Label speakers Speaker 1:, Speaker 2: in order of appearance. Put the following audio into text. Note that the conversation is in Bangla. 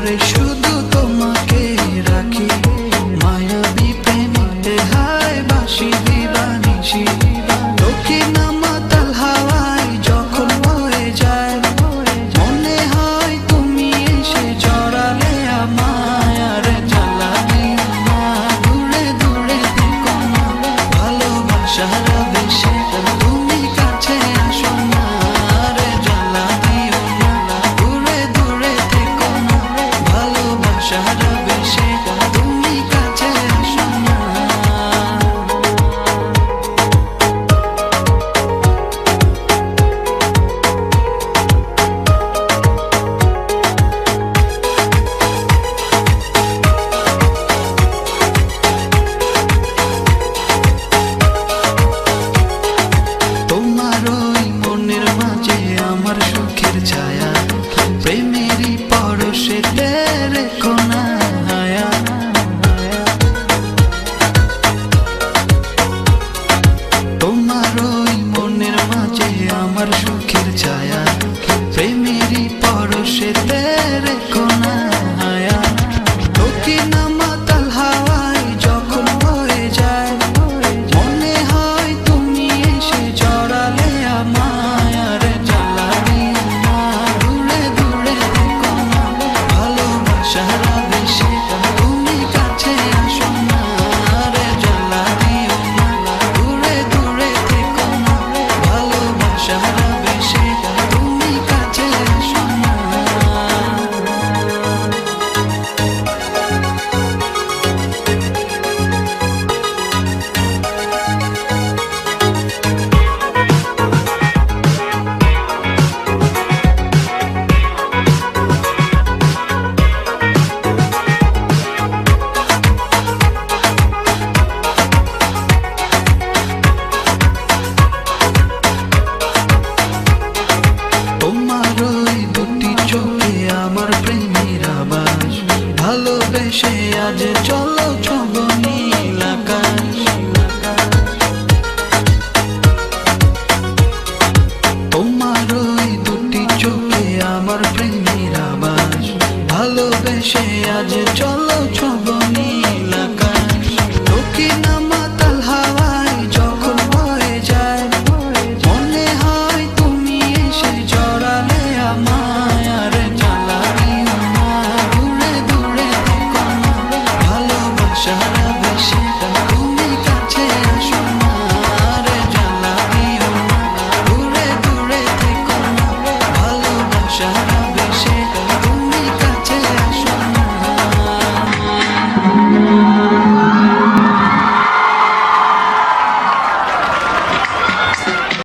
Speaker 1: করে শুধু তোমাকে রাখি, মায়াবী প্রেমে হায় বাসি দিবানিশি। দক্ষিণা মাতাল হাওয়ায় যখন বয়ে যায়, মনে হয় তুমি এসে জড়ালে আমায়। আর জ্বালা দিও না, দূরে দূরে থেকো না, ভালোবাসার আবেশে তুমি কাছে আসো না। আর জ্বালা দিও না, দূরে দূরে থেকো না, ভালোবাসার আবেশে তুমি কাছে আসো না। তোমার ওই মনের মাঝে আমার সুখের ছায়া, প্রেমেরই পরশেতে রেখো না হায়া। তোমার ওই মনের মাঝে আমার সুখের ছায়া, প্রেমেরই পরশেতে রেখো না হায়া। দক্ষিণা মাতাল হাওয়ায় যখন বয়ে যায়, মনে হয় তুমি এসে জড়ালে আমায়। আর জ্বালা দিও না, দূরে দূরে থেকো না, ভালোবাসার আবেশে তুমি কাছে আসো না। আর জ্বালা দিও না, দূরে দূরে থেকো না, ভালোবাসার আবেশে তুমি কাছে আসো না। তোমার ওই দুটি চোখে আমার প্রেমের আবাস, ভালোবেসে আজ চলো ছব নীল আকাশ। তোমার ওই দুটি চোখে আমার প্রেমের আবাস, ভালোবেসে আজ চলো ছব নীল আকাশ। দক্ষিণা মাতাল হাওয়ায় যখন বয়ে যায়, মনে হয় তুমি এসে জড়ালে আমায়। আর জ্বালা দিও না, দূরে দূরে থেকো না, ভালোবাসার আবেশে